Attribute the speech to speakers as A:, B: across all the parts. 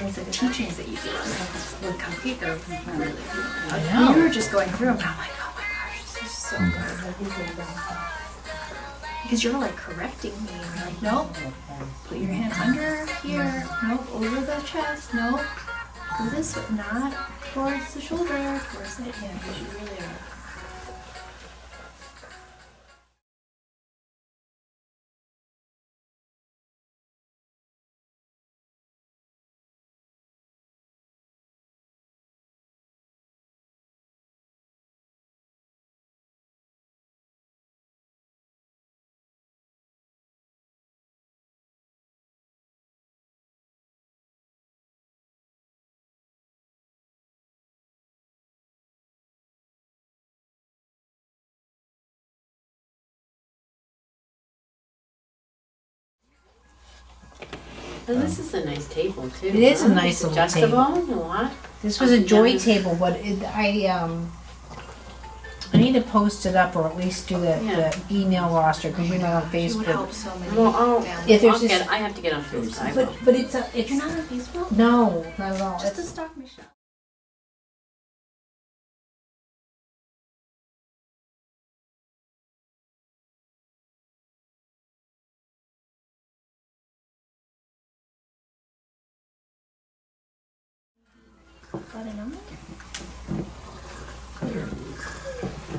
A: There's like a teachings that you do with Cupcake are really good.
B: I know.
A: We were just going through them and I'm like, oh my gosh, this is so good. Because you're like correcting me and you're like, nope, put your hand under here, nope, over the chest, nope, go this way, not towards the shoulder, towards the hand, because you really are.
C: And this is a nice table too.
B: It is a
C: huh?
B: nice
C: It's
B: little
C: adjustable a lot.
B: This was a joy table, but I need to post it up or at least do the email roster because we're not on
A: It would
B: Facebook.
A: help so many
C: Well,
A: families.
B: If there's this,
C: I have to get on Facebook.
B: but it's
A: If you're not on Facebook,
B: no, not at all.
A: just to
B: It's,
A: stalk Michelle. Got a number?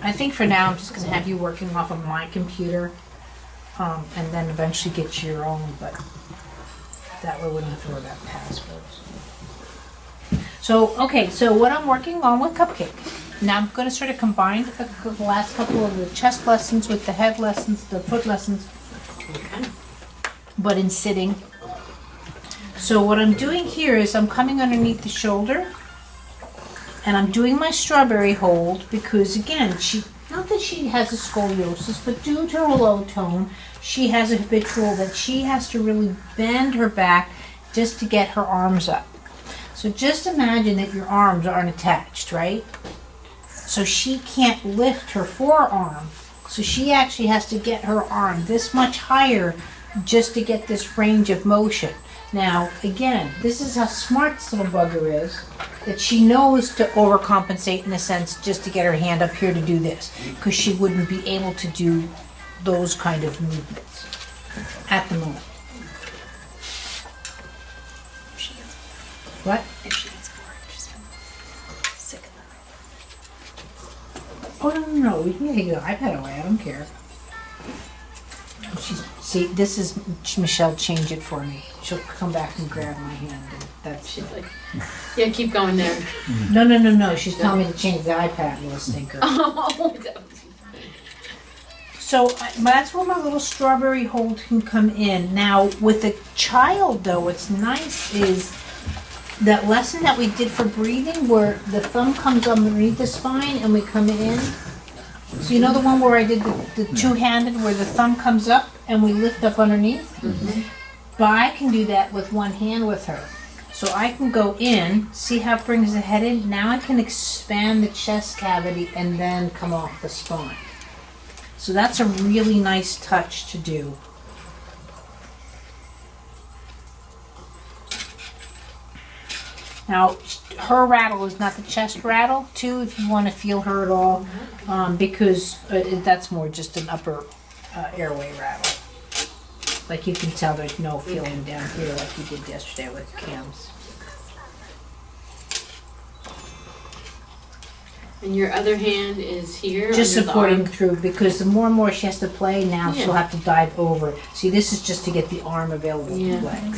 B: I think for now I'm just gonna have you working off of my computer, and then eventually get your own. But that way we wouldn't have to worry about passwords. So okay, so what I'm working on with Cupcake. Now I'm going to sort of combine the last couple of the chest lessons with the head lessons, the foot lessons,
C: Okay.
B: but in sitting. So what I'm doing here is I'm coming underneath the shoulder and I'm doing my strawberry hold because again, not that she has a scoliosis, but due to her low tone, she has a habitual that she has to really bend her back just to get her arms up. So just imagine that your arms aren't attached, right? So she can't lift her forearm. So she actually has to get her arm this much higher just to get this range of motion. Now, again, this is how smart this little bugger is, that she knows to overcompensate in a sense just to get her hand up here to do this, because she wouldn't be able to do those kind of movements at the moment.
A: If she gets,
B: What?
A: if she gets bored, she's been sick of that.
B: Oh, no, we can take the iPad away, I don't care. See, this is, Michelle changed it for me. She'll come back and grab my hand, and that's
C: She's like, yeah, keep going there.
B: No, she's telling me to change the iPad, little stinker.
C: Oh,
B: So that's where my little strawberry hold can come in. Now, with a child, though, what's nice is that lesson that we did for breathing, where the thumb comes underneath the spine and we come in. So you know the one where I did the two-handed, where the thumb comes up and we lift up underneath?
C: Mm-hmm.
B: But I can do that with one hand with her. So I can go in, see how it brings the head in. Now I can expand the chest cavity and then come off the spine. So that's a really nice touch to do. Now, her rattle is not the chest rattle, too, if you want to feel her at all, because that's more just an upper airway rattle. Like you can tell there's no feeling down here like you did yesterday with Cam's.
C: And your other hand is here?
B: Just
C: under the
B: supporting
C: arm?
B: through, because the more and more she has to play, now she'll
C: Yeah.
B: have to dive over. See, this is just to get the arm available
C: Yeah.
B: to play.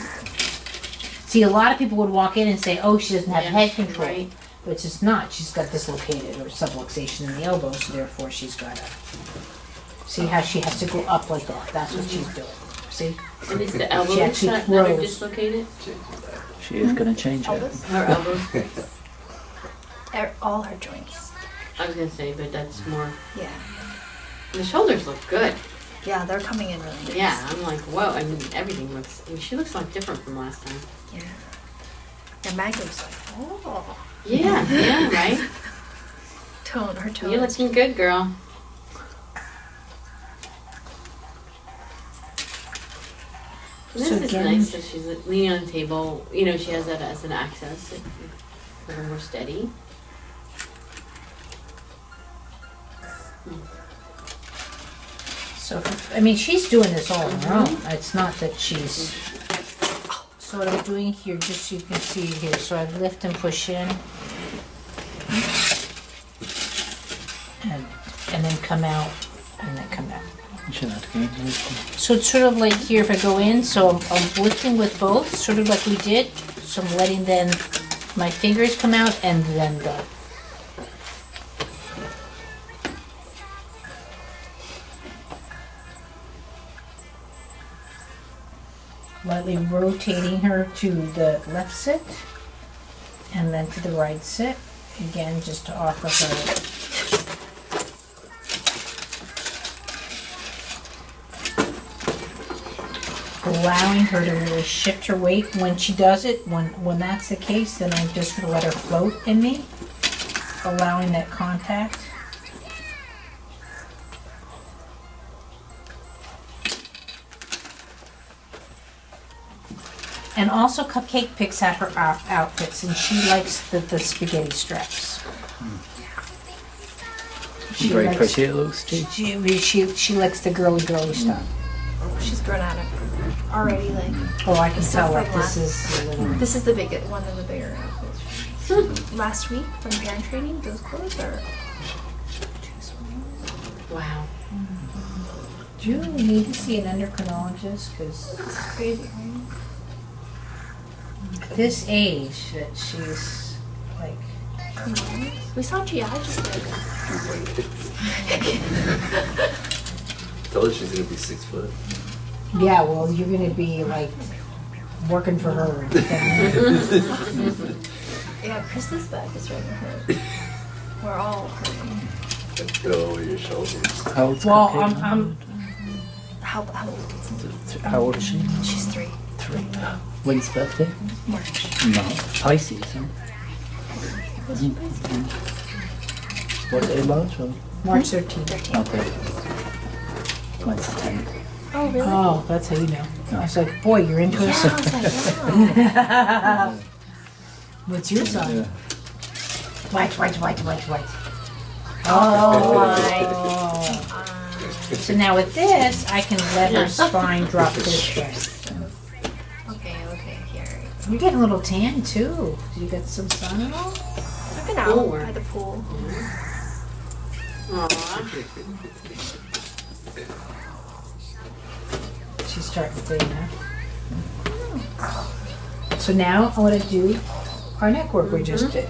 B: See, a lot of people would walk in and say, oh, she doesn't have
C: Yeah,
B: head control.
C: right.
B: But it's just not. She's got dislocated or subluxation in the elbow, so therefore she's got to... See how she has to go up like that? That's what she's doing. See?
C: And is the elbow
B: She actually
C: that are
B: throws.
C: dislocated?
D: She is going to change it.
C: Her elbows?
A: All her joints.
C: I was gonna say, but that's more.
A: Yeah.
C: The shoulders look good.
A: Yeah, they're coming in really nice.
C: Yeah, I'm like, whoa. I mean, everything looks. I mean, she looks like different from last time.
A: Yeah. And Maggie's like, oh.
C: Yeah, yeah, right.
A: Her tone.
C: You're looking good, girl. This
B: So
C: is
B: again-
C: nice that she's like, leaning on the table. You know, she has that as an access for her more steady.
B: So, I mean, she's doing this all on her own. It's not that she's. So what I'm doing here, just so you can see it here, so I lift and push in. And then come out, and then come out.
D: You shouldn't have to go in there.
B: So it's sort of like here, if I go in, so I'm lifting with both, sort of like we did. So I'm letting then my fingers come out and then go. Lightly rotating her to the left sit and then to the right sit. Again, just to offer her allowing her to really shift her weight. When she does it, when that's the case, then I'm just gonna let her float in me, allowing that contact. And also Cupcake picks out her outfits, and she likes the spaghetti straps. She
D: Very
B: likes-
D: pretty it looks too.
B: She likes the girly stuff.
A: She's grown out of it already. Like
B: Oh, I can
A: Stuff
B: tell, like,
A: from
B: this is a little...
A: this is the big one of the bigger outfits. Last week from parent training, those clothes are too small.
C: Wow.
B: Do you need to see an endocrinologist? Because
A: It's crazy, right?
B: at this age that she's like,
A: We saw GI just like
E: Tell her she's gonna be 6 foot.
B: yeah, well, you're gonna be like working for her.
A: yeah. Chris's back is starting to hurt. We're all hurting.
E: Get over your shoulders.
D: How old's
B: Well,
D: Cupcake?
B: I'm
A: How old?
D: How old is she?
A: She's 3.
D: 3. When's birthday?
A: March.
D: No. Pisces, huh? What day, March? Or?
B: March 13th.
A: 13.
D: Okay. Mine's 10.
A: Oh really?
B: Oh, that's how you know. I was like, boy, you're into
A: Yeah,
B: it.
A: I was like, wow.
B: What's your sign?
D: Yeah.
B: White. Oh. So now with this, I can let her spine drop this way.
A: Okay, here.
B: You're getting a little tan too. Did you get some sun at all?
A: I've been out
C: Pool.
A: by the pool.
C: Aww.
B: She's starting to fade now. So now I want to do our neck work we just did.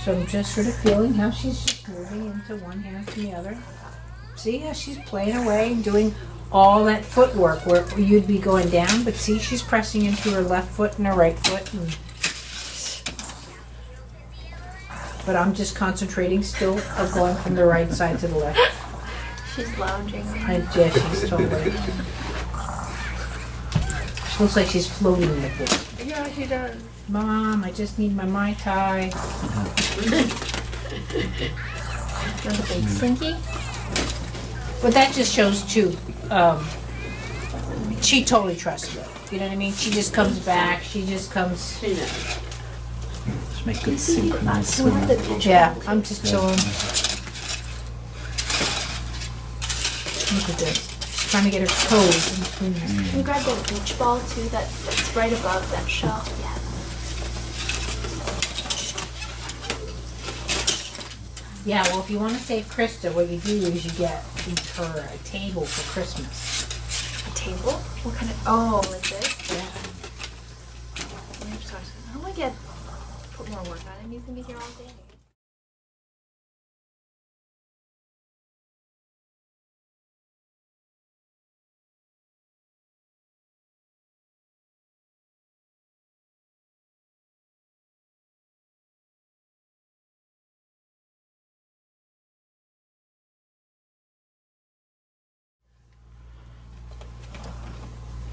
B: So I'm just sort of feeling how she's just moving into one hand to the other. See how she's playing away and doing all that footwork where you'd be going down, but see she's pressing into her left foot and her right foot. But I'm just concentrating still of going from the right side to the left.
A: She's lounging.
B: Yeah, she's totally. She looks like she's floating in the pool.
A: Yeah, she does.
B: Mom, I just need my Mai Tai.
A: You want a big slinky?
B: But that just shows too, she totally trusts me. You know what I mean? She just comes back, she just comes,
C: I know.
D: Just make good
A: See,
D: synchronized
A: can we have the
D: swimming.
A: picture?
B: yeah, I'm just chilling. Look at this. She's trying to get her toes in between this.
A: Can you grab that beach ball too? That's right above that shelf. Yeah.
B: Yeah, well, if you want to save Krista, what you do is you get her a table for Christmas.
A: A table? What kind of? Oh, like this?
B: Yeah.
A: I have to talk to him. I don't want to put more work on him. He's gonna be here all day.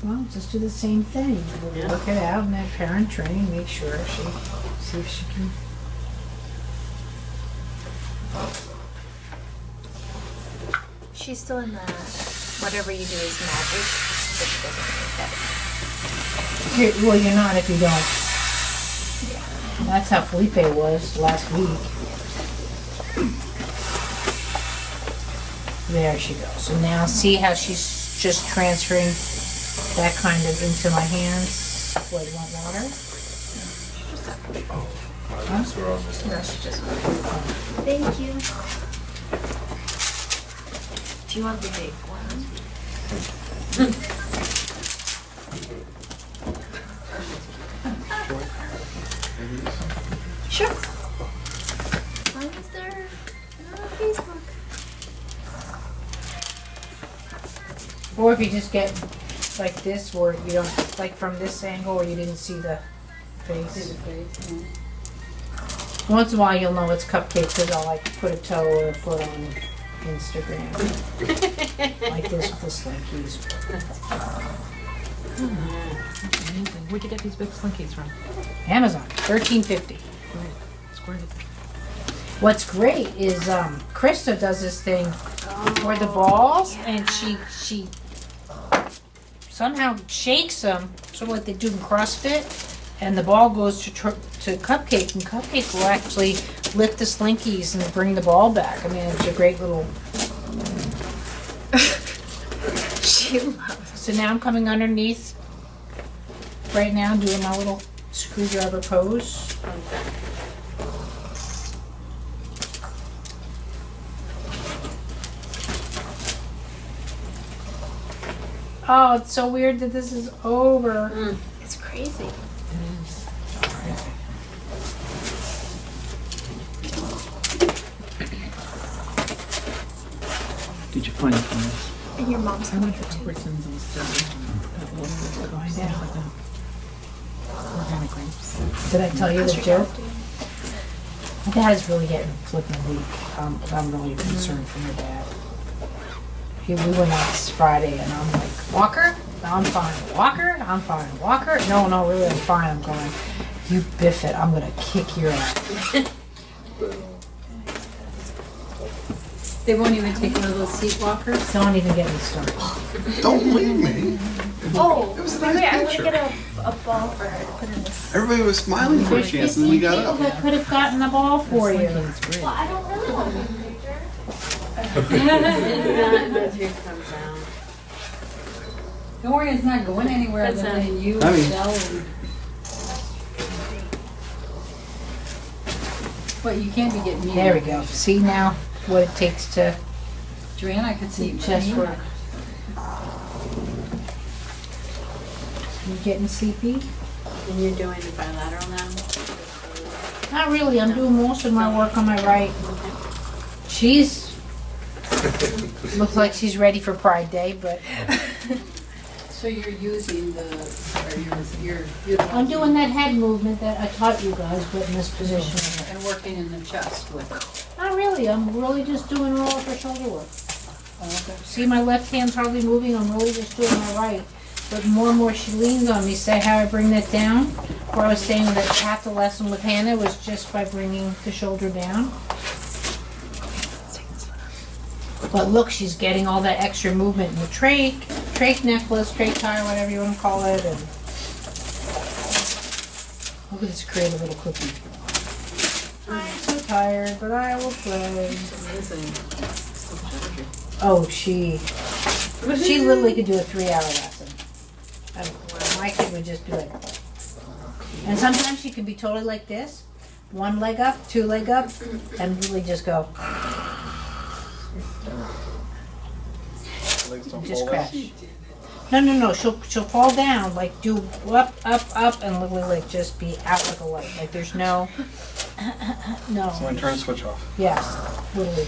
B: Well, just do the same thing. We'll
C: Yeah.
B: work it out in that parent training, make sure see if she can.
A: She's still in the whatever you do is magic, but she doesn't think that.
B: Well, you're not if you don't. That's how Felipe was last week. There she goes. So now see how she's just transferring that kind of into my hands. What, you want water?
A: No, she just. Thank you. Do you want the big one? Sure. As long as they're not on Facebook.
B: Or if you just get like this where you don't, like from this angle where you didn't see the face. Once in a while you'll know it's cupcake because I'll like put a toe or a foot on Instagram. Like this with the slinkies.
F: Amazing. Where'd you get these big slinkies from?
B: Amazon, $13.50.
F: It's great.
B: What's great is Krista does this thing where the balls and she somehow shakes them, sort of like they do in CrossFit, and the ball goes to Cupcake, and Cupcake will actually lift the slinkies and bring the ball back. I mean, it's a great little.
A: She loves.
B: So now I'm coming underneath right now, doing my little screwdriver pose. Oh, it's so weird that this is over.
A: It's crazy.
D: Did you find it from this?
A: And your mom's
F: I
A: coming
F: went to
A: here too.
F: Albertsons and stuff. Like that. Organic grapes.
B: Did I tell you the joke? My dad's really getting flipping weak. I'm really concerned for my dad. We went out this Friday and I'm like, Walker? No, I'm fine. Walker? I'm fine. Walker? No, really, I'm fine. I'm going, you biff it. I'm going to kick your ass.
F: They won't even take one of those seat walkers?
B: Don't even get me started.
G: Don't leave me.
A: Oh,
G: It was a
A: wait,
G: nice
A: I want to
G: picture.
A: get a ball for her to put in this.
G: Everybody was smiling for a
B: There's
G: chance, and then we
B: 15
G: got
B: people
G: up.
B: that could have gotten the ball for you.
F: It's great.
A: Well, I don't really want to take a picture.
C: The truth comes out.
F: Don't worry, it's not going anywhere
C: That's
F: other than you
G: I
F: and
G: mean-
F: Shell and... But you can't be getting me.
B: There we go. See now what it takes to
F: Joanne, I could see
B: do chest work. You getting sleepy?
C: And you're doing the bilateral now?
B: Not really. I'm doing most of my work on my right. She's looks like she's ready for Pride Day, but
F: So you're using the, or you're
B: I'm doing that head movement that I taught you guys, but in this position.
F: and working in the chest with it.
B: Not really. I'm really just doing roll upper shoulder work. See, my left hand's hardly moving. I'm really just doing my right. But more and more she leans on me. Say how I bring that down. Where I was saying that half the lesson with Hannah was just by bringing the shoulder down. But look, she's getting all that extra movement in the trach necklace, trach tie, whatever you want to call it. And look at this creative little cookie. I'm so tired, but I will play.
F: Amazing.
B: Oh, she literally could do a 3-hour lesson. My kid would just be like, and sometimes she could be totally like this, one leg up, two leg up, and really just go, just crash. No, she'll fall down, like do up, and literally like just be out like a light. Like there's no, no.
G: So I turn the switch off.
B: Yes, literally.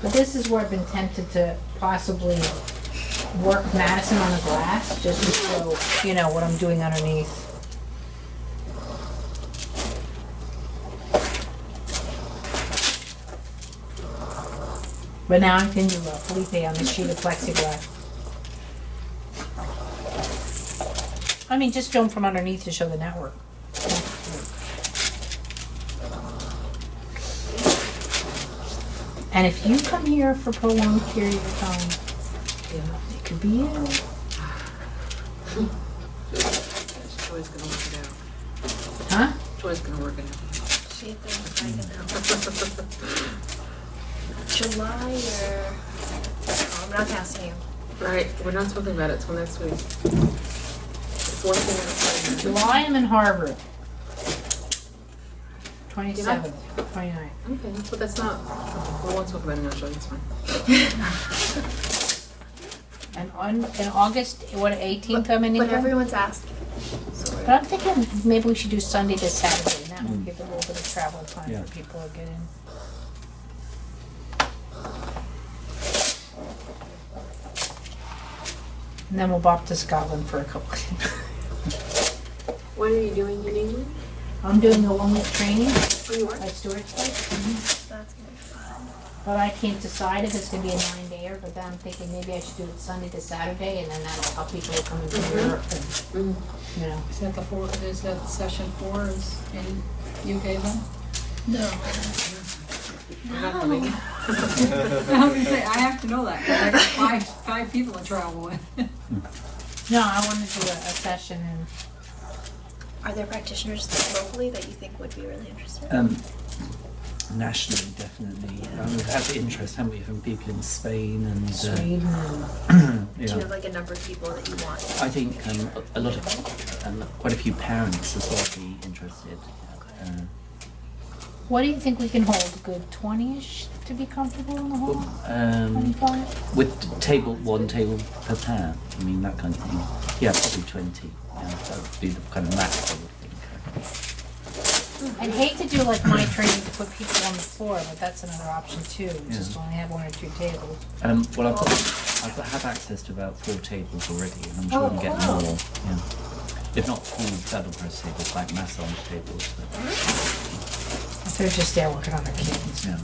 B: But this is where I've been tempted to possibly work Madison on the glass, just to show, you know, what I'm doing underneath. But now I can do Felipe on this sheet of plexiglass. I mean, just film from underneath to show the network. And if you come here for a prolonged period of time, it could be you.
F: Joy's gonna work it out.
B: Huh?
F: Joy's gonna work it out.
A: She thinks I can help. July or... Oh, I'm not asking you.
F: Right, we're not talking about it till next week. It's one thing at a time.
B: July, I'm in Harvard. 27th, 29th.
F: Okay, but that's not, we won't talk about it now, Joy, it's fine.
B: And in August, what, 18th I'm in
A: But
B: England?
A: everyone's asking. So
B: But I'm thinking maybe we should do Sunday to Saturday, and that will give a little bit of travel time
D: Yeah.
B: for people to get in. And then we'll bop to Scotland for a couple of days.
F: What are you doing in England?
B: I'm doing a 1 week training
F: Oh, you are?
B: at Stewart's place,
A: that's gonna be fun.
B: but I can't decide if it's gonna be a 9-dayer, but then I'm thinking maybe I should do it Sunday to Saturday, and then that'll help people who come into Europe and, you know.
H: Is that session 4 is in UK then?
A: No.
F: You're not coming.
H: I was gonna say, I have to know that, because I got five people to travel with.
B: No, I want to do a session and
A: Are there practitioners locally that you think would be really interested?
D: Nationally, definitely. We've had the interest, haven't we, from people in Spain and
B: Sweden and
A: Do you
D: yeah.
A: have like a number of people that you want?
D: I think a lot of quite a few parents as well be interested.
B: what do you think we can hold? A good 20-ish to be comfortable in the hall? 25?
D: With one table per pair. I mean that kind of thing. Yeah, probably 20. Yeah, that would be the kind of max I would think.
B: I'd hate to do like my training to put people on the floor, but that's another option too. Just only have 1 or 2 tables.
D: Well, have access to about 4 tables already, and I'm sure we can get
B: cool.
D: more. Yeah. If not full double press tables, like massage tables. But,
B: If they're just there working on their kids.
D: yeah.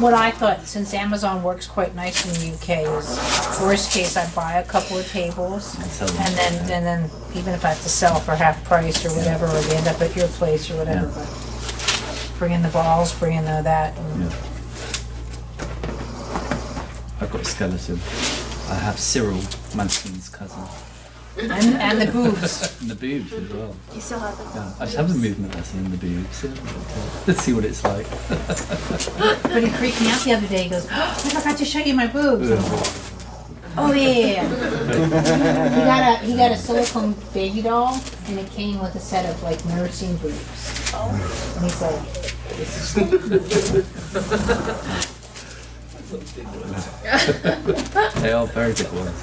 B: What I thought, since Amazon works quite nice in the UK, is worst case I buy a couple of tables,
D: And sell them.
B: and then even if I have to sell for half price or whatever, or they end up at your place or whatever,
D: Yeah.
B: but bring in the balls, bring in that. And
D: Yeah. I've got a skeleton. I have Cyril Manson's cousin.
B: And the boobs.
D: And the boobs as well.
A: You still have them?
D: Yeah, I just have a movement lesson in the boobs. Yeah. Let's see what it's like.
B: But he freaked me out the other day. He goes, "Oh, I forgot to show you my boobs." And I'm like, oh yeah. He got a silicone baby doll, and it came with a set of like nursing boobs. And he's like, "This is
D: They are very big ones.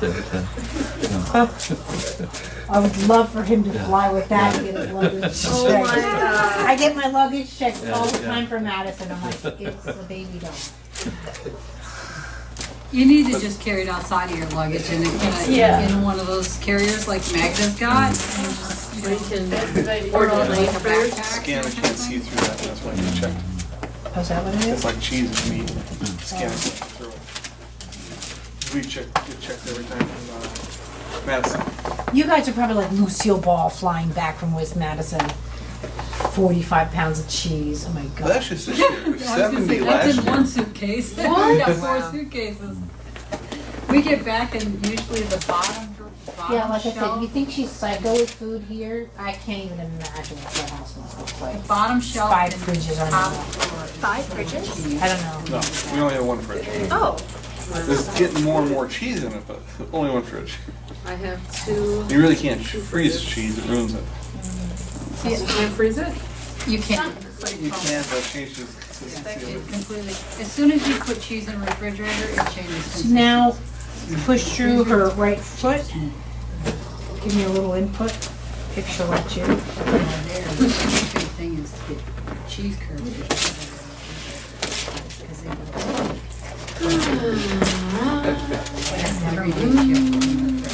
B: I would love for him to fly with that and get his luggage checked.
A: Oh my god.
B: I get my luggage checked all the
D: Yeah.
B: time for Madison. I'm like, it's a baby doll.
H: You need to just carry it outside of your luggage and in one of those carriers like Magda's got. And just,
C: Or you can,
H: or
C: or
H: like a backpack.
G: Scanner can't see through that, that's why you check.
B: Oh, is that what it
G: It's
B: is?
G: like cheese and meat. Scanner can't see through it. We get checked every time from Madison.
B: You guys are probably like Lucille Ball flying back from West Madison. 45 pounds of cheese. Oh my
G: Well,
B: god.
G: that's just this year. It was
H: I was gonna
G: 70
H: say,
G: last
H: that's in
G: year.
H: one suitcase. We got 4 suitcases. We get back and usually the bottom
B: Yeah, like I said,
H: shelf.
B: you think she's psycho with food here? I can't even imagine what her house must look like.
H: The bottom shelf.
B: 5
H: and
B: fridges on
H: top
B: the
H: floor.
A: 5 fridges?
B: I don't know.
G: No, we only have 1 fridge.
A: Oh.
G: There's getting more and more cheese in it, but only 1 fridge.
F: I have 2,
G: You really can't freeze cheese, it ruins it.
F: you can't freeze it?
H: You can't.
G: You can't, that changes consistency of
H: It
G: it.
H: completely. As soon as you put cheese in the refrigerator, it changes.
B: So now, push through her right foot. Give me a little input, if she'll let you.
H: There. The big thing is to get cheese curds.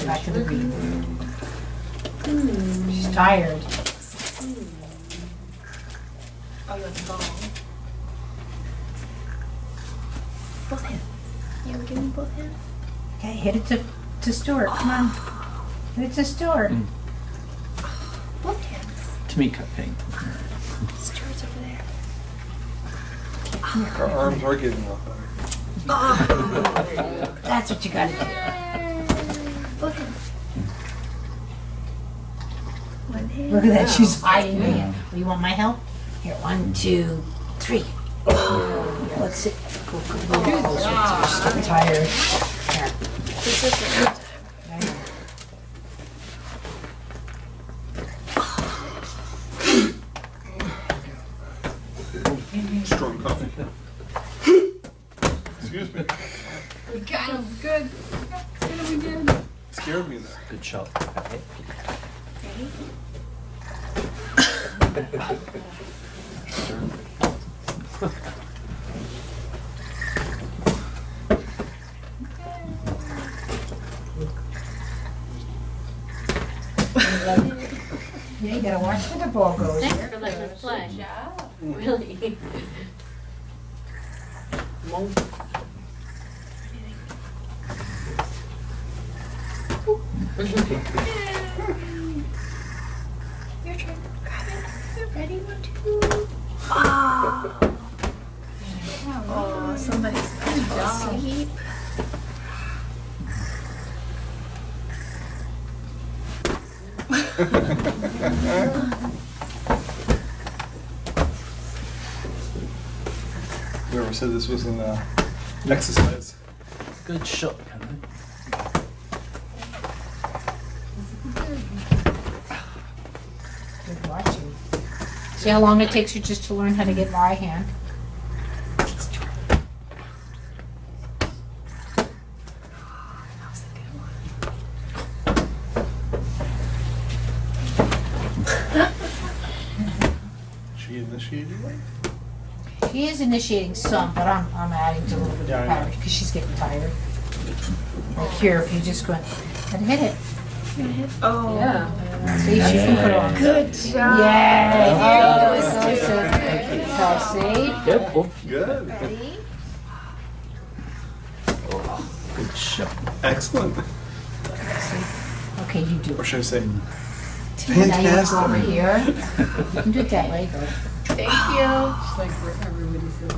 B: Back to the green. She's tired.
A: Oh, you want the ball? Both hands. You ever give me both hands?
B: Okay, hit it to Stuart. Come on. Hit it to Stuart.
A: Both hands.
D: To me, cupcake.
A: Stuart. It's over there.
G: Our arms are getting up.
B: That's what you gotta do.
A: Okay. One hand.
B: Look at that, she's hiding it. You want my help? Here, 1, 2, 3. Yeah, let's sit. Go, go, go, go closer. You're still tired. Here.
A: This is the time.
B: There you go.
G: Strong coffee. Excuse me.
H: We got him, good. Good, we did.
G: Scared me there.
D: Good shot. Okay.
A: Ready?
B: Yeah, you gotta watch where the ball goes.
C: Thanks for letting us play. Really. Monk.
A: Your turn. Grab it. Ready? 1, 2. Oh. Oh, somebody's about to fall asleep.
G: Whoever said this was an exercise.
D: Good shot, Cameron.
B: Good watching. See how long it takes you just to learn how to get lie hand?
A: That was a good one.
G: She initiated it?
B: She is initiating some, but I'm adding to a little bit of
G: Yeah, I
B: power
G: know.
B: because she's getting tired. Like here, if you just go and hit it.
A: Oh.
H: Yeah.
B: See, she can put it on.
A: Good job.
B: Yay!
A: Thank you.
B: Kelsey.
D: Yep. Oh,
G: Good.
A: Ready?
D: good shot.
G: Excellent.
B: Okay, you do
G: Or
B: it.
G: should I say,
B: Now you go
G: fantastic.
B: over here. You can do it that way. Go.
A: Thank you.
H: Just like where everybody said,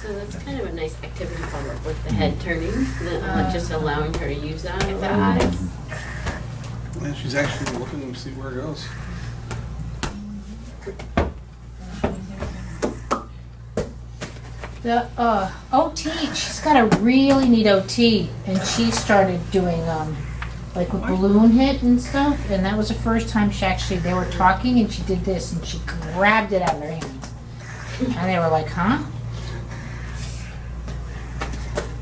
C: So that's kind of a nice activity for her with the head turning, just allowing her to use that.
A: The eyes.
G: And she's actually looking to see where it goes.
B: The OT, she's got a really neat OT, and she started doing like a balloon hit and stuff, and that was the first time they were talking, and she did this, and she grabbed it out of their hands, and they were like, huh?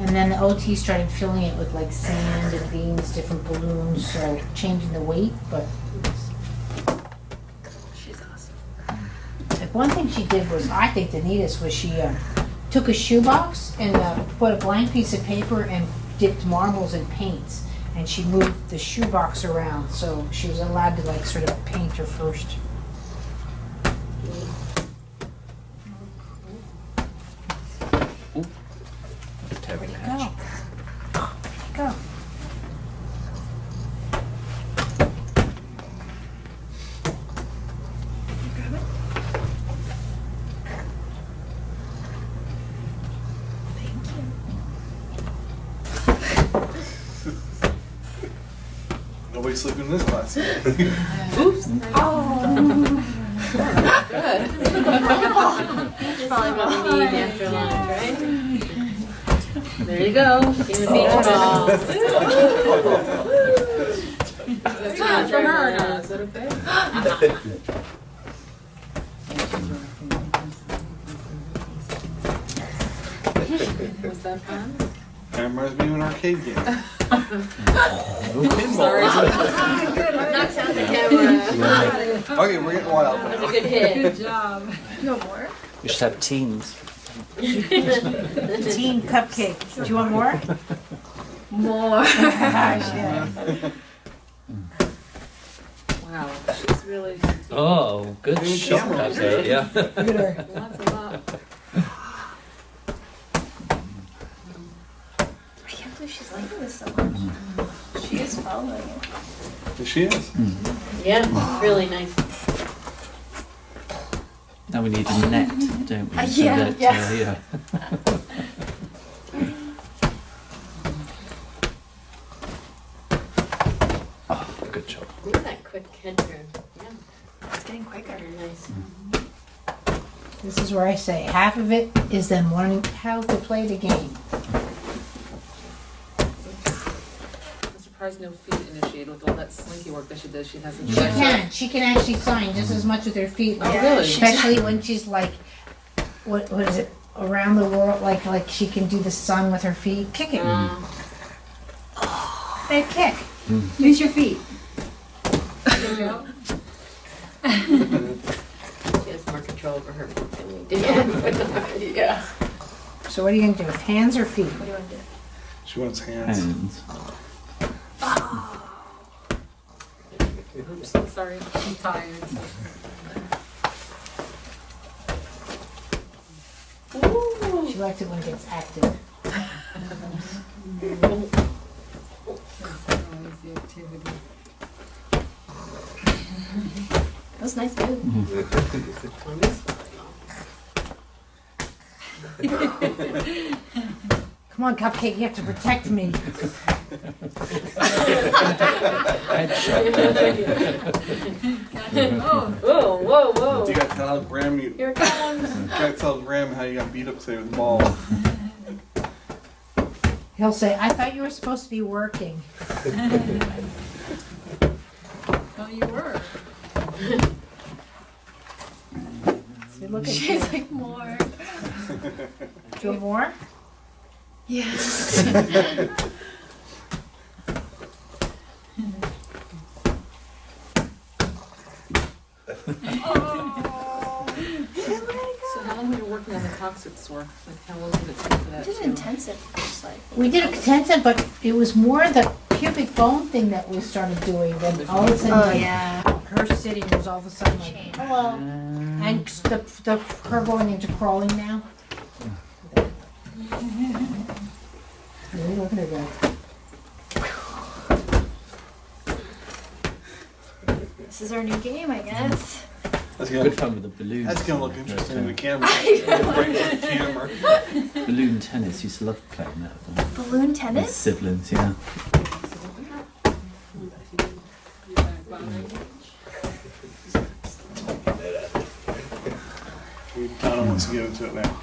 B: And then the OT started filling it with like sand and beans, different balloons, so changing the weight, but
A: She's awesome.
B: like one thing she did was, I think the neatest was she took a shoebox and put a blank piece of paper and dipped marbles in paints. And she moved the shoebox around, so she was allowed to like sort of paint her first.
D: Terrible
B: Go.
D: catch.
B: Go.
A: Grab it. Thank you.
G: Nobody's sleeping in this class.
C: Probably what we need after lunch, right? There you go. Give me a beach ball.
H: That's not for her, now, is that okay? Was that fun?
G: That reminds me of an arcade game.
H: Sorry.
C: Knocks out the camera.
G: Okay, we're getting wild.
C: That was a good hit.
H: Good job.
A: No more?
D: We should have teams.
B: Team cupcake. Do you want more?
A: More.
B: Yeah.
H: Wow, she's really,
D: Oh, good
G: Good
D: shot,
G: camera.
D: Kelsey. Yeah.
B: Look at her.
H: lots of love.
A: I can't
G: She is.
C: Yeah, really nice.
D: Now we need a net, don't we?
A: Yeah, yeah.
D: Yeah. Oh, good job.
C: Look at that quick head turn. Yeah,
A: It's getting quicker.
C: very nice.
B: This is where I say half of it is them learning how to play the game.
F: I'm surprised no feet initiated with all that slinky work that she does. She hasn't.
B: She can. She can actually sign just as much with her feet.
F: Oh, really?
B: Especially when she's like, what is it? Around the world, like she can do the sun with her feet. Kick it. They kick.
H: Use your feet.
C: She has more control over her feet than we do.
F: Yeah.
B: So what are you gonna do? With hands or feet?
A: What do you want to do?
G: She wants hands.
D: Hands.
F: Oops, I'm sorry. I'm tired.
B: She likes it when it gets active.
H: Always the activity.
A: That was nice move.
B: Come on, Cupcake, you have to protect me.
C: Whoa, whoa, whoa.
G: You gotta tell Graham
C: Here it comes.
G: gotta tell Graham how you got beat up today with the ball.
B: He'll say, I thought you were supposed to be working.
H: Oh, you were.
B: See, look at
A: She's
B: you.
A: like, more.
B: Do you want more?
A: Yes.
F: So how long were you working on the coccyx work? Like how long did it take for
A: I
F: that?
A: did
F: to-
A: intensive. Just like,
B: We did a intensive, but it was more the pubic bone thing that we started doing. Then all of a sudden, like,
A: yeah.
B: her sitting was all of a sudden like,
A: Change.
B: hello. And her going into crawling now. Really, look at her go.
A: This is our new game, I guess.
G: That's
D: Good
G: gonna,
D: fun with the balloons.
G: that's gonna look interesting in the camera.
A: I
G: Right in the camera.
D: Balloon tennis. Used to love playing that with them.
A: Balloon
D: With
A: tennis?
D: siblings, yeah.
G: Donna wants to get into it now.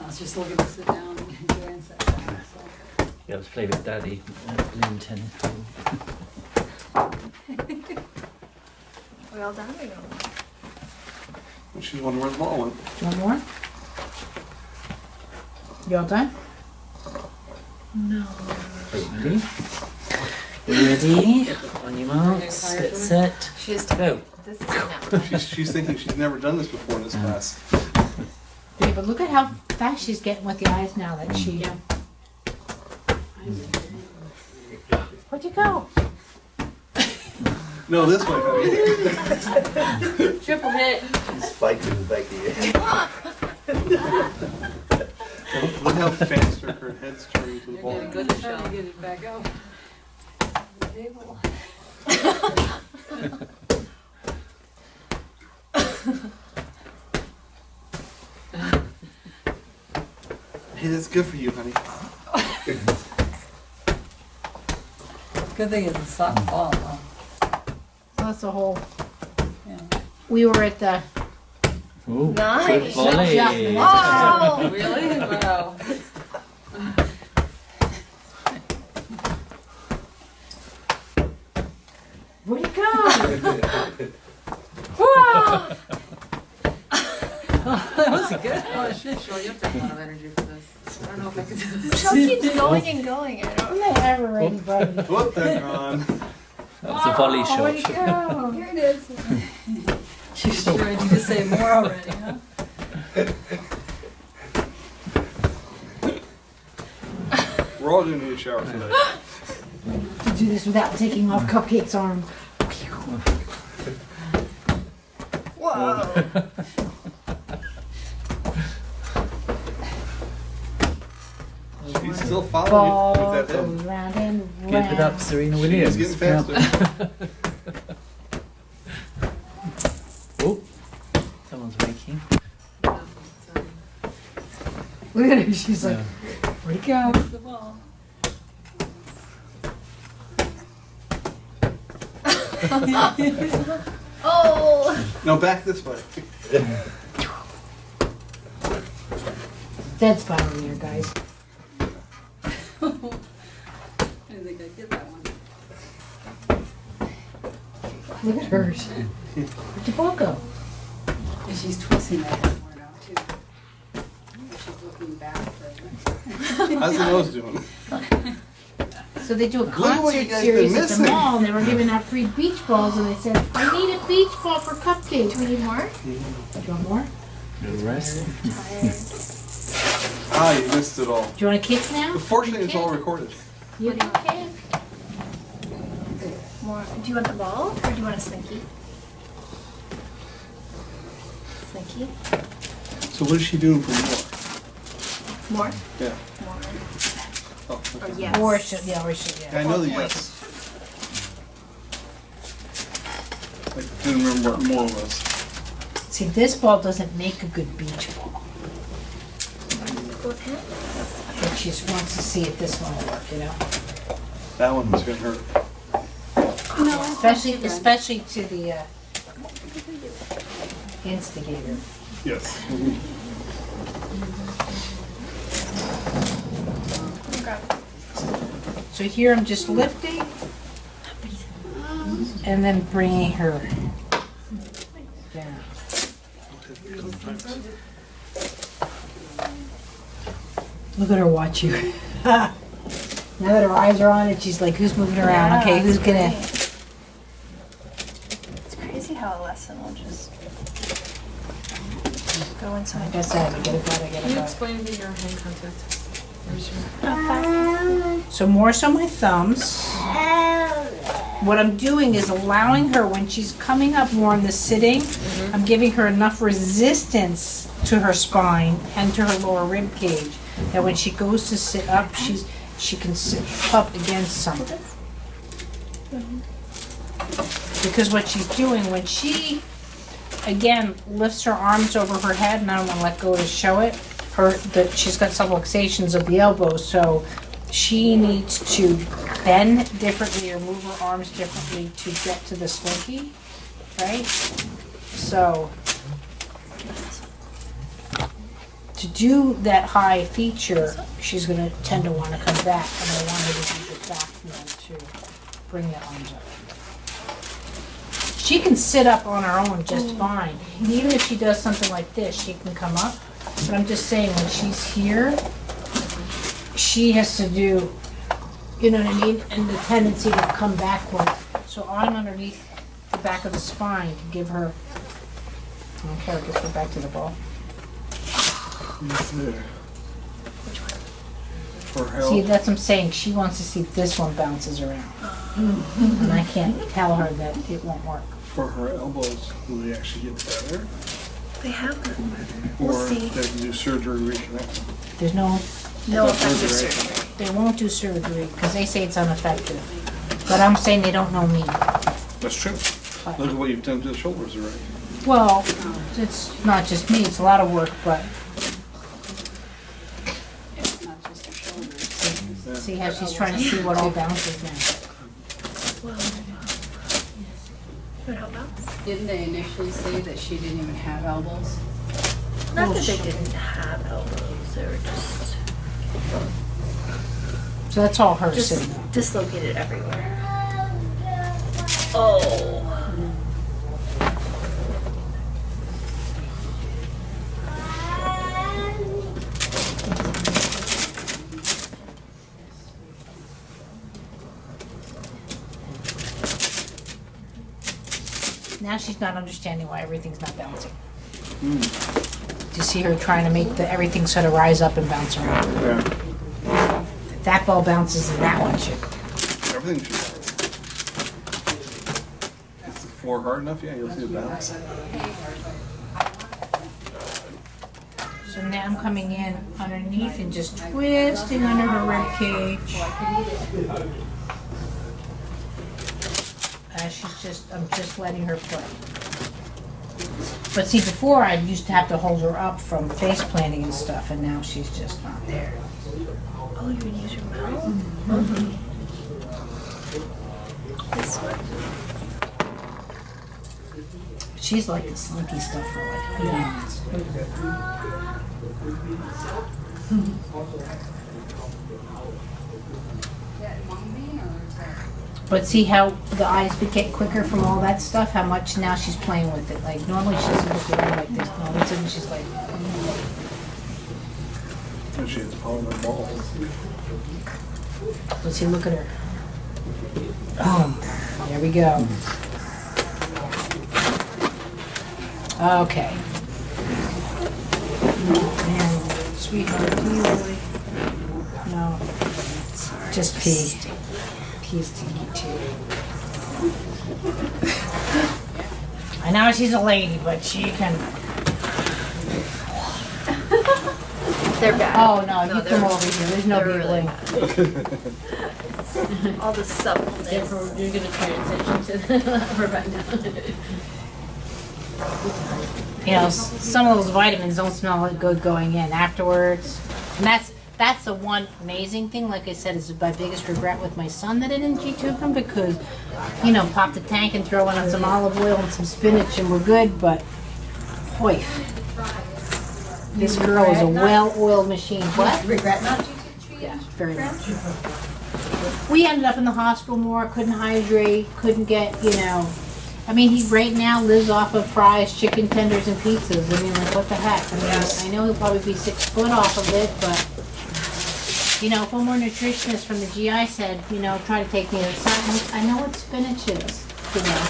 H: I was just looking to sit down and enjoy and sit down. So.
D: Yeah, let's play with Daddy. Balloon tennis.
A: We all done? We go.
G: She's wondering where the ball went.
B: Do you want more? You all done?
D: Ready? Ready? On your marks. Get set.
A: She's
D: Go.
A: This is enough.
G: She's thinking she's never done this before in this class.
B: Yeah, but look at how fast she's getting with the eyes now that she.
C: Yeah.
B: Where'd you go?
G: No, this way, honey.
C: Triple hit.
E: Spiked in the back of the ear.
G: Look how fast her head's turning to the
F: You're
G: ball.
F: getting good, Michelle. Trying to get it back up.
G: Hey, that's good for you, honey.
H: Good thing it's a soft ball, though.
B: That's a whole.
H: Yeah.
B: We were at the.
D: Ooh,
A: Nice.
D: good volley.
B: Yeah.
A: Wow.
F: Really? Wow.
B: Where'd it go?
H: That was good.
F: Oh, shit, Michelle, you have to have a lot of energy for this. I don't know if I could do this.
A: Michelle keeps going and going. I don't know.
B: Never ready, buddy.
G: Whoop, they're gone.
D: That was a volley
B: Where'd it
D: shot.
B: go?
A: Here it is.
H: She's ready to say more already, huh?
G: We're all gonna need a shower today.
B: To do this without taking off Cupcake's arm.
A: Whoa.
G: She's still following
B: Ball
G: you with that
B: goes
G: head.
B: round and
G: Get
D: Give it up, Serena Williams.
E: She's getting faster.
D: Oh, someone's waking.
H: Look at her, she's like,
D: Yeah.
H: where'd it go? The ball.
A: Oh!
E: No, back this way.
B: Dead spot in there, guys.
H: I didn't think I'd get that one.
B: Look at hers. Where'd the ball go?
H: And she's twisting that head more now too. She's looking back for
E: How's the nose doing?
B: So they do a
E: at what you
B: concert
E: guys
B: series
E: been
B: at the
E: missing.
B: mall, and they were giving out free beach balls, and they said, I need a beach ball for cupcakes.
A: Do we need more?
B: Do you want more?
D: The rest.
A: Tired.
E: Ah, you missed it all.
B: Do you want a kick now?
E: Fortunately, it's all recorded.
B: You can kick.
A: More. Do you want the ball or do you want a slinky? Slinky?
E: So what is she doing for more?
A: More?
E: Yeah.
A: More.
E: Oh,
A: Or
E: okay.
A: yes.
B: Or should, yeah, or should, yeah.
E: I know the
A: Point.
E: yes. I didn't remember what more was.
B: See, this ball doesn't make a good beach ball.
A: Go with him?
B: But she just wants to see if this one will work, you know?
E: That one was gonna hurt.
B: Especially to the instigator.
E: Yes.
A: Grab.
B: So here I'm just lifting and then bringing her down. Look at her watch you. Now that her eyes are on it, she's like, who's moving around?
A: Yeah,
B: Okay, who's
A: it's
B: gonna?
A: great. It's crazy how a lesson will just go into
B: Like I said, I get a butt, I get
C: Can
B: a
C: you
B: butt.
C: explain the your hand contact? Where's your-
B: So more so my thumbs. What I'm doing is allowing her, when she's coming up more in the sitting, I'm giving her enough resistance to her spine and to her lower rib cage that when she goes to sit up, she can sit up against something. Because what she's doing, when she, again, lifts her arms over her head, and I don't want to let go to show it, that she's got subluxations of the elbows, so she needs to bend differently or move her arms differently to get to the slinky, right? So, to do that high feature, she's gonna tend to wanna come back, and I want her to use her back then to bring the arms up. She can sit up on her own just fine. Even if she does something like this, she can come up. But I'm just saying, when she's here, she has to do, you know what I mean? And the tendency to come backward. So I'm underneath the back of the spine to give her, okay, I guess we're back to the ball.
E: Yes, there. For
B: See,
E: help.
B: that's what I'm saying, she wants to see if this one bounces around. And I can't tell her that it won't work.
E: For her elbows, will they actually get better?
A: They have gotten better. We'll
E: Or
A: see.
E: they can do surgery reconnect?
B: There's no,
A: No
E: That's
A: effective
E: surgery.
A: surgery.
B: they won't do surgery, because they say it's ineffective. But I'm saying they don't know me.
E: That's true. Look at what you've done to the shoulders already.
B: Well, it's not just me, it's a lot of work, but
H: It's not just her shoulders.
B: see how she's trying to see what all bounces now.
A: Well, would help out.
H: Didn't they initially say that she didn't even have elbows?
A: Not that they didn't have elbows, they were
B: So that's all her sitting
A: just
B: up.
A: dislocated everywhere. Oh.
B: Now she's not understanding why everything's not bouncing. Do you see her trying to make everything sort of rise up and bounce around?
E: Yeah.
B: If that ball bounces and that one should.
E: Everything should bounce. Is the floor hard enough? Yeah, you'll see it bounce.
B: So now I'm coming in underneath and just twisting under her rib cage. now I'm just letting her play. But see, before I used to have to hold her up from face planting and stuff, and now she's just not there.
A: Oh, you're gonna use your mouth? This one.
B: She's like the slinky stuff for like peanuts. But see how the eyes get quicker from all that stuff? How much now she's playing with it. Like normally she's looking around like this. All of a sudden she's like,
G: And she has polymer balls.
B: let's see, look at her. Boom. There we go. Okay. And sweetheart, do you really? No. Just pee. Pee's stinky too. I know she's a lady, but she can.
A: They're bad.
B: Oh no, you
A: they're-
B: come over here. There's no
A: they're really
B: giggling.
A: All the suppleness.
C: Therefore, you're gonna transition to the upper back now.
B: You know, some of those vitamins don't smell good going in afterwards. And that's the one amazing thing, like I said, is my biggest regret with my son that I didn't G-tube him because, you know, pop the tank and throw in some olive oil and some spinach and we're good, but boy, this girl is a well-oiled machine. What?
H: Regret not to?
B: Yeah, very much. We ended up in the hospital more, couldn't hydrate, couldn't get, you know, I mean, he right now lives off of fries, chicken tenders, and pizzas. I mean, like, what the heck? I mean, I know he'll probably be 6 foot off of it, but, you know, if one more nutritionist from the GI said, you know, try to take me to the side, I know what spinach is, you know.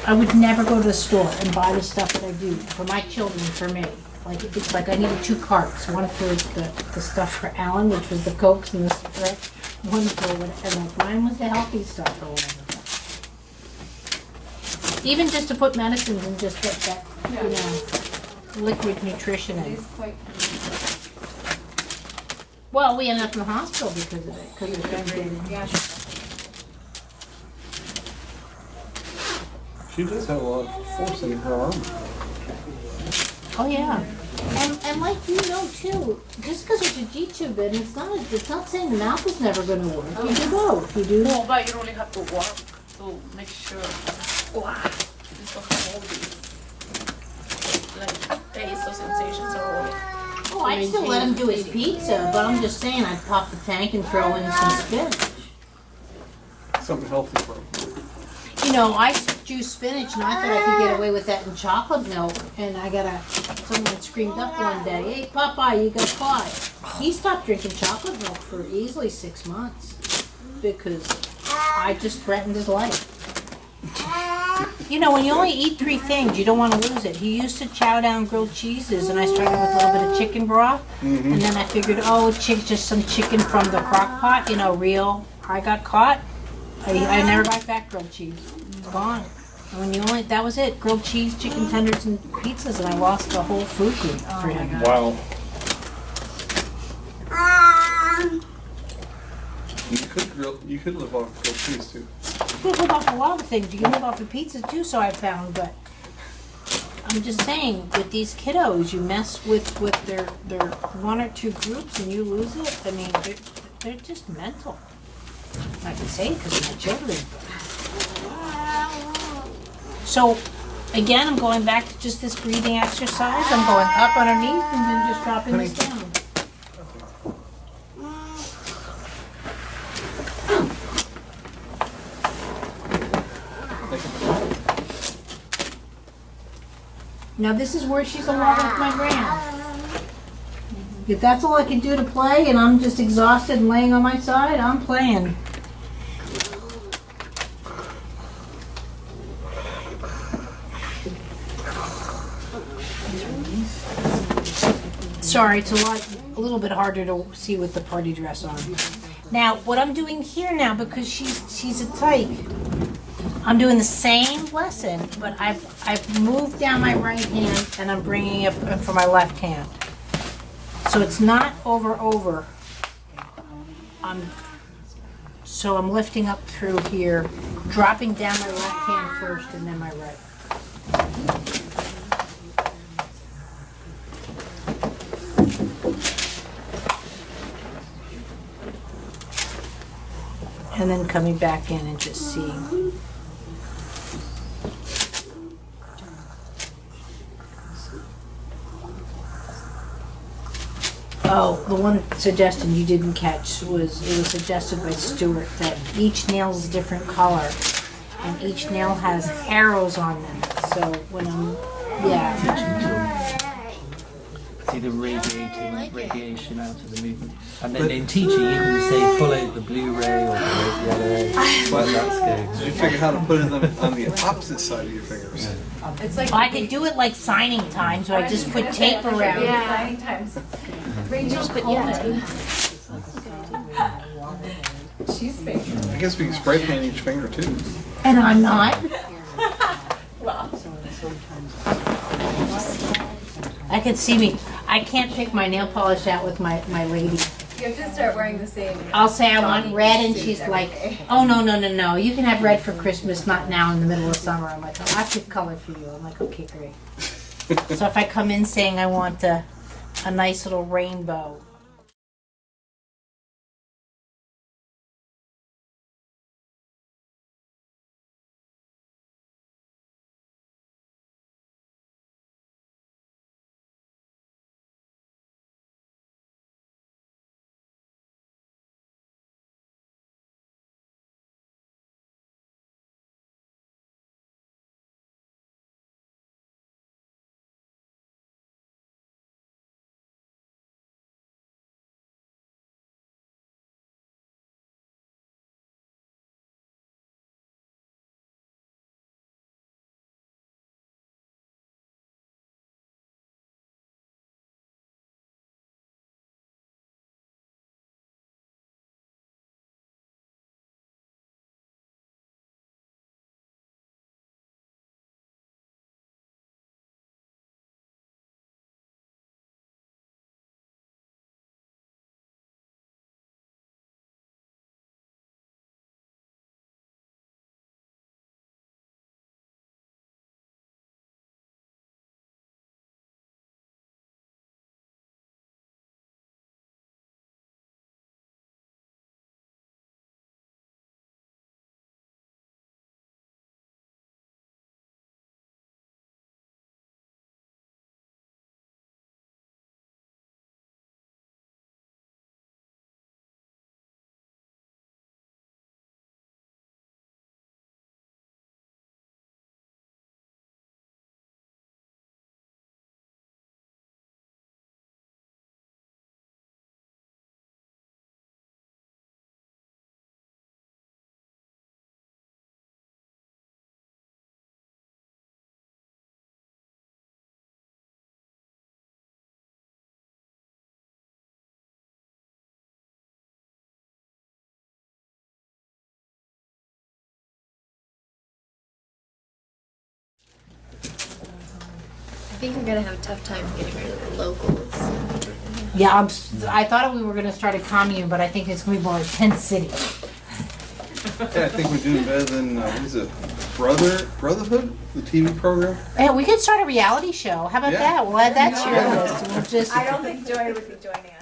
B: I would never go to the store and buy the stuff that I do for my children, for me. Like, it's like I needed 2 carts, one for the stuff for Alan, which was the Cokes and the stretch, one for whatever, and like, mine was the healthy stuff or whatever. Even just to put medicines and just get that, you know, liquid nutrition in. Well, we ended up in the hospital because of it, because of the
G: She does have a lot of force in her arm.
B: Oh yeah, and like you know too, just because there's a G-tube in, it's not saying the mouth is never going to work. You do both. You do.
I: No, but you only have to walk to make sure. Wow, you don't have all these like taste or sensations or.
B: Oh, I'd still let him do his pizza, but I'm just saying I'd pop the tank and throw in some spinach.
G: Something healthy for him.
B: You know, I juice spinach and I thought I could get away with that in chocolate milk. And someone screamed up one day, "Hey, Popeye, you got caught." He stopped drinking chocolate milk for easily 6 months because I just threatened his life. You know, when you only eat 3 things, you don't want to lose it. He used to chow down grilled cheeses, and I started with a little bit of chicken broth. And then I figured, just some chicken from the crock pot, you know, real. I got caught. I never buy fat grilled cheese. It's gone. And when that was it. Grilled cheese, chicken tenders, and pizzas, and I lost the whole food group for him.
G: Wow. You could live off grilled cheese too.
B: You can live off a lot of things. You can live off of pizza too, so I found, but I'm just saying, with these kiddos, you mess with their 1 or 2 groups and you lose it. I mean, they're just mental. I can say it because of my children. So, again, I'm going back to just this breathing exercise. I'm going up underneath and then just dropping this down. Now this is where she's along with my gram. If that's all I can do to play and I'm just exhausted and laying on my side, I'm playing. Sorry, it's a little bit harder to see with the party dress on. Now, what I'm doing here now, because she's a tyke, I'm doing the same lesson, but I've moved down my right hand and I'm bringing it up for my left hand. So it's not over. I'm So I'm lifting up through here, dropping down my left hand first and then my right. And then coming back in and just seeing. Oh, the one suggestion you didn't catch was, it was suggested by Stuart that each nail is a different color and each nail has arrows on them. So when I'm, yeah.
D: See the radiation out of the movement. And then in teaching, you can say follow the blue ray or the red ray. But that's good.
G: Did you figure how to put it on the opposite side of your fingers?
H: It's like
B: I could do it like signing time, so I just put tape around.
A: Yeah. Just put yeah.
H: she's favorite.
G: I guess we can spray paint each finger too.
B: And I'm not. I can see me. I can't pick my nail polish out with my lady.
A: You have to start wearing the same.
B: I'll say I want red and she's like, oh no, no, no, no. You can have red for Christmas, not now in the middle of summer. I'm like, oh, I'll pick color for you. I'm like, okay, great. So if I come in saying I want a nice little rainbow.
A: I think you're gonna have a tough time getting rid of the locals.
B: Yeah, I thought we were going to start a commune, but I think it's going to be more like Tent City.
G: Yeah, I think we're doing better than what is it? Brotherhood, the TV program.
B: Yeah, we could start a reality show. How about
G: Yeah.
B: that? We'll add that to your list. And we'll just.
A: I don't think Joy would be joining us.